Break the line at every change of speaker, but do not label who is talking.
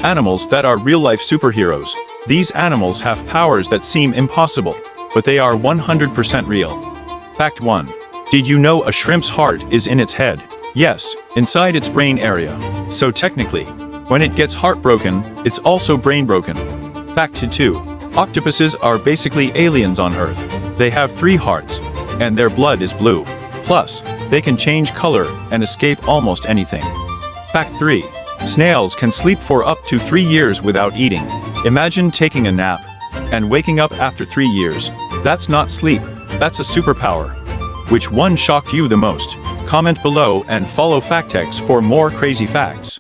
Animals that are real-life superheroes. These animals have powers that seem impossible, but they are 100% real. Fact 1. Did you know a shrimp's heart is in its head? Yes, inside its brain area. So technically, when it gets heartbroken, it's also brain-broken. Fact 2. Octopuses are basically aliens on Earth. They have 3 hearts, and their blood is blue. Plus, they can change color and escape almost anything. Fact 3. Snails can sleep for up to 3 years without eating. Imagine taking a nap and waking up after 3 years. That's not sleep, that's a superpower. Which one shocked you the most? Comment below and follow FactX for more crazy facts.